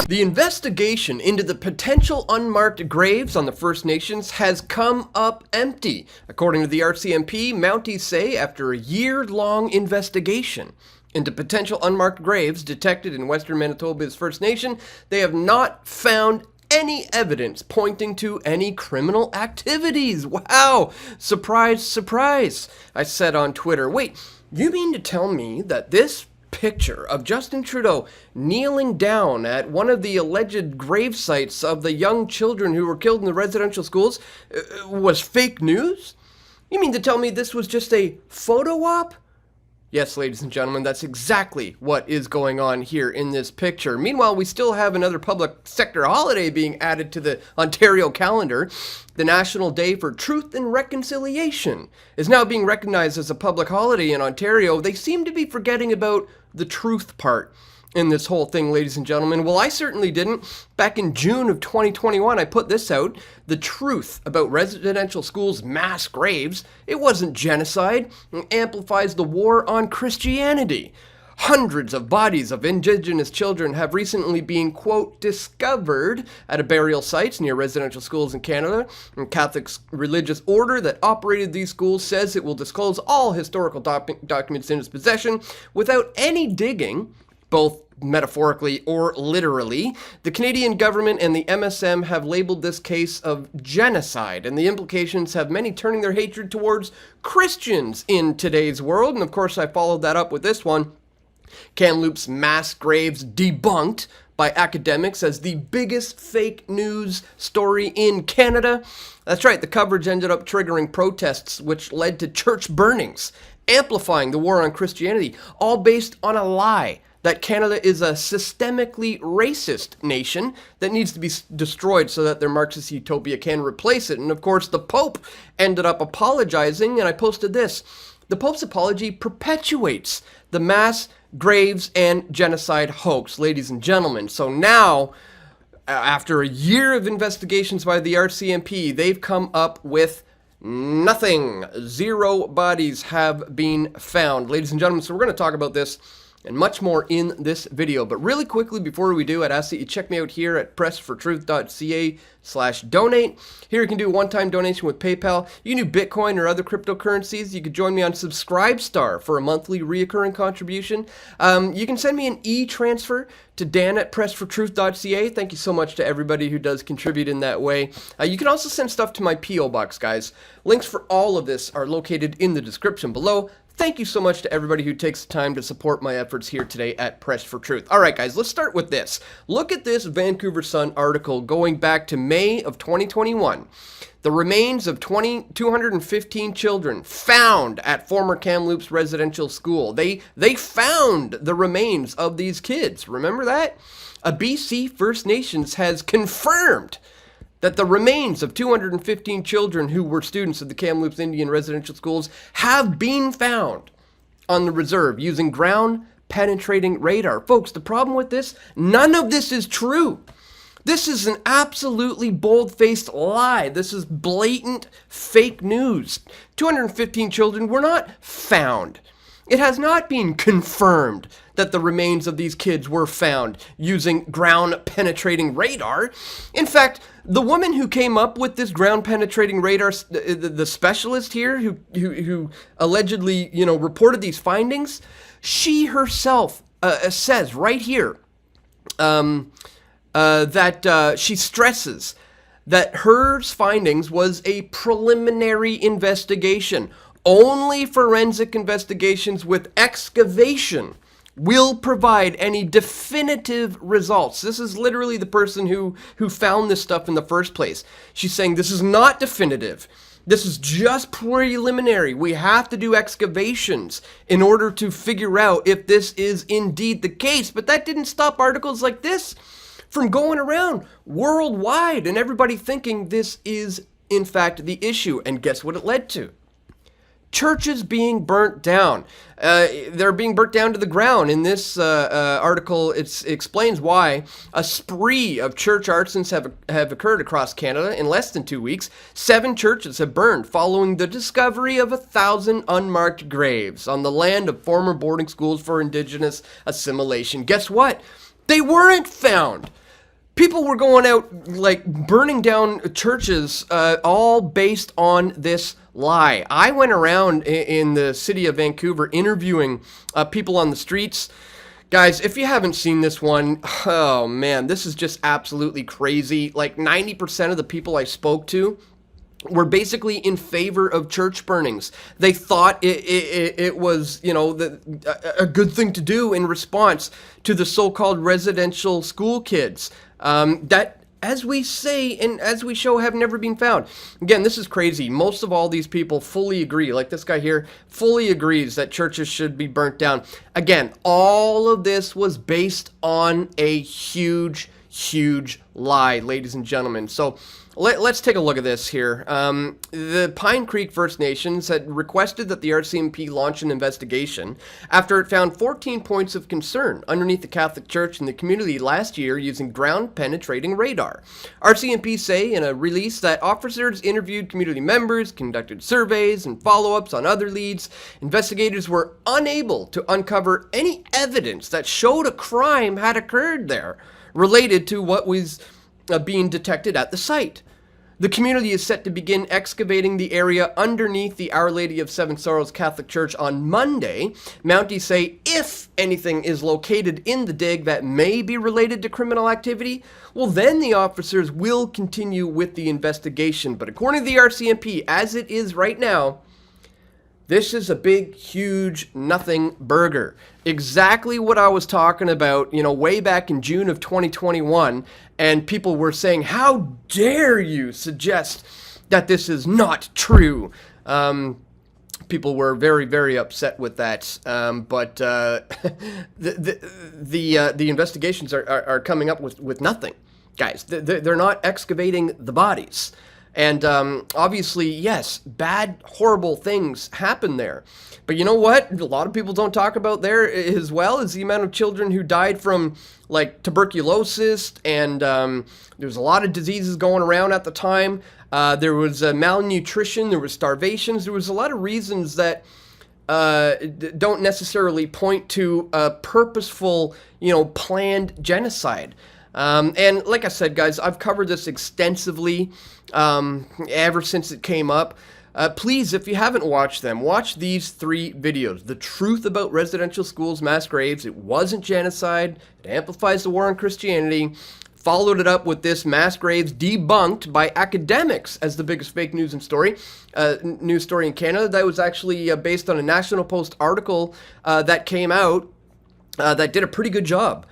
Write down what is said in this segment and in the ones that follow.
The investigation into the potential unmarked graves on the First Nations has come up empty. According to the RCMP, Mounties say after a year-long investigation into potential unmarked graves detected in Western Manitoba's First Nation, they have not found any evidence pointing to any criminal activities. Wow! Surprise, surprise, I said on Twitter. Wait, you mean to tell me that this picture of Justin Trudeau kneeling down at one of the alleged grave sites of the young children who were killed in the residential schools was fake news? You mean to tell me this was just a photo op? Yes, ladies and gentlemen, that's exactly what is going on here in this picture. Meanwhile, we still have another public sector holiday being added to the Ontario calendar. The National Day for Truth and Reconciliation is now being recognized as a public holiday in Ontario. They seem to be forgetting about the truth part in this whole thing, ladies and gentlemen. Well, I certainly didn't. Back in June of 2021, I put this out. The truth about residential schools' mass graves. It wasn't genocide. It amplifies the war on Christianity. Hundreds of bodies of Indigenous children have recently been, quote, discovered at a burial sites near residential schools in Canada. And Catholic religious order that operated these schools says it will disclose all historical documents in its possession without any digging, both metaphorically or literally. The Canadian government and the MSM have labeled this case of genocide, and the implications have many turning their hatred towards Christians in today's world. And of course, I followed that up with this one. Kamloops mass graves debunked by academics as the biggest fake news story in Canada. That's right, the coverage ended up triggering protests which led to church burnings, amplifying the war on Christianity, all based on a lie that Canada is a systemically racist nation that needs to be destroyed so that their Marxist utopia can replace it. And of course, the Pope ended up apologizing, and I posted this. The Pope's apology perpetuates the mass graves and genocide hoax, ladies and gentlemen. So now, after a year of investigations by the RCMP, they've come up with nothing. 0 bodies have been found, ladies and gentlemen. So we're going to talk about this and much more in this video. But really quickly, before we do, I'd ask that you check me out here at pressfortruth.ca/donate. Here you can do a one-time donation with PayPal. You can do Bitcoin or other cryptocurrencies. You can join me on Subscribestar for a monthly reoccurring contribution. You can send me an e-transfer to dan@pressfortruth.ca. Thank you so much to everybody who does contribute in that way. You can also send stuff to my P.O. box, guys. Links for all of this are located in the description below. Thank you so much to everybody who takes the time to support my efforts here today at Press for Truth. All right, guys, let's start with this. Look at this Vancouver Sun article going back to May of 2021. The remains of 215 children found at former Kamloops residential school. They found the remains of these kids. Remember that? A BC First Nations has confirmed that the remains of 215 children who were students of the Kamloops Indian residential schools have been found on the reserve using ground-penetrating radar. Folks, the problem with this, none of this is true. This is an absolutely bold-faced lie. This is blatant fake news. 215 children were not found. It has not been confirmed that the remains of these kids were found using ground-penetrating radar. In fact, the woman who came up with this ground-penetrating radar, the specialist here who allegedly, reported these findings, she herself says right here that she stresses that her findings was a preliminary investigation. Only forensic investigations with excavation will provide any definitive results. This is literally the person who found this stuff in the first place. She's saying this is not definitive. This is just preliminary. We have to do excavations in order to figure out if this is indeed the case. But that didn't stop articles like this from going around worldwide and everybody thinking this is, in fact, the issue. And guess what it led to? Churches being burnt down. They're being burnt down to the ground. In this article, it explains why a spree of church arsons have occurred across Canada in less than 2 weeks. 7 churches have burned following the discovery of 1,000 unmarked graves on the land of former boarding schools for Indigenous assimilation. Guess what? They weren't found. People were going out, like, burning down churches, all based on this lie. I went around in the city of Vancouver interviewing people on the streets. Guys, if you haven't seen this one, oh man, this is just absolutely crazy. Like 90% of the people I spoke to were basically in favor of church burnings. They thought it was, you know, a good thing to do in response to the so-called residential school kids that, as we say and as we show, have never been found. Again, this is crazy. Most of all these people fully agree, like this guy here, fully agrees that churches should be burnt down. Again, all of this was based on a huge lie, ladies and gentlemen. So let's take a look at this here. The Pine Creek First Nations had requested that the RCMP launch an investigation after it found 14 points of concern underneath the Catholic Church in the community last year using ground-penetrating radar. RCMP say in a release that officers interviewed community members, conducted surveys and follow-ups on other leads. Investigators were unable to uncover any evidence that showed a crime had occurred there related to what was being detected at the site. The community is set to begin excavating the area underneath the Our Lady of Seven Sorrows Catholic Church on Monday. Mounties say if anything is located in the dig that may be related to criminal activity, well, then the officers will continue with the investigation. But according to the RCMP, as it is right now, this is a big, huge nothing burger. Exactly what I was talking about, you know, way back in June of 2021, and people were saying, how dare you suggest that this is not true? People were very, very upset with that, but the investigations are coming up with nothing. Guys, they're not excavating the bodies. And obviously, yes, bad, horrible things happen there. But you know what? A lot of people don't talk about there as well is the amount of children who died from, like, tuberculosis. And there was a lot of diseases going around at the time. There was malnutrition. There was starvations. There was a lot of reasons that don't necessarily point to a purposeful, you know, planned genocide. And like I said, guys, I've covered this extensively ever since it came up. Please, if you haven't watched them, watch these 3 videos. The Truth About Residential Schools Mass Graves. It wasn't genocide. It amplifies the war on Christianity. Followed it up with this Mass Graves Debunked by Academics as the biggest fake news story in Canada. That was actually based on a National Post article that came out that did a pretty good job.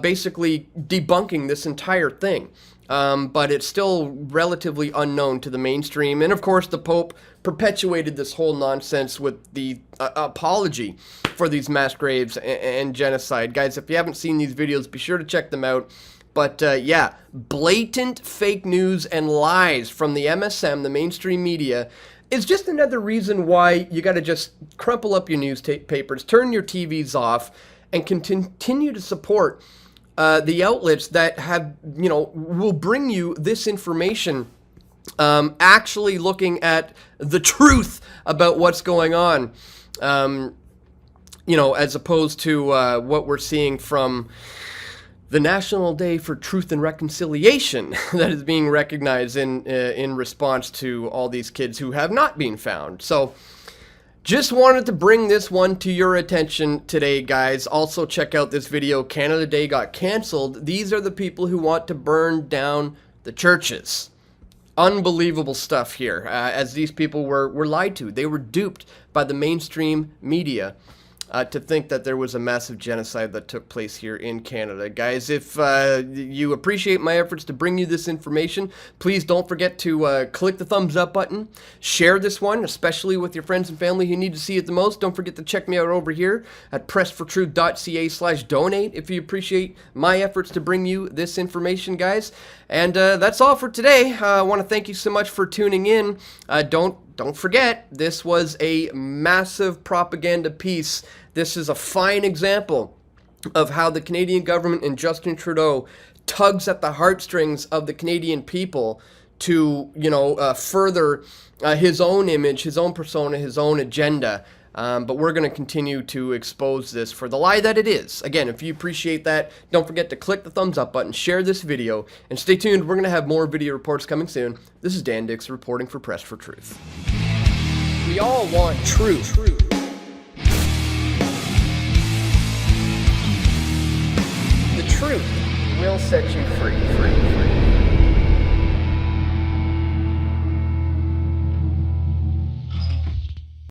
Basically debunking this entire thing. But it's still relatively unknown to the mainstream. And of course, the Pope perpetuated this whole nonsense with the apology for these mass graves and genocide. Guys, if you haven't seen these videos, be sure to check them out. But yeah, blatant fake news and lies from the MSM, the mainstream media, is just another reason why you got to just crumple up your newspapers, turn your TVs off, and continue to support the outlets that have, you know, will bring you this information, actually looking at the truth about what's going on, you know, as opposed to what we're seeing from the National Day for Truth and Reconciliation that is being recognized in response to all these kids who have not been found. So just wanted to bring this one to your attention today, guys. Also, check out this video, Canada Day got canceled. These are the people who want to burn down the churches. Unbelievable stuff here, as these people were lied to. They were duped by the mainstream media to think that there was a massive genocide that took place here in Canada. Guys, if you appreciate my efforts to bring you this information, please don't forget to click the thumbs up button. Share this one, especially with your friends and family who need to see it the most. Don't forget to check me out over here at pressfortruth.ca/donate if you appreciate my efforts to bring you this information, guys. And that's all for today. I want to thank you so much for tuning in. Don't forget, this was a massive propaganda piece. This is a fine example of how the Canadian government and Justin Trudeau tugs at the heartstrings of the Canadian people to, you know, further his own image, his own persona, his own agenda. but we're going to continue to expose this for the lie that it is. Again, if you appreciate that, don't forget to click the thumbs up button, share this video, and stay tuned. We're going to have more video reports coming soon. This is Dan Dicks reporting for Press for Truth. We all want truth. The truth will set you free.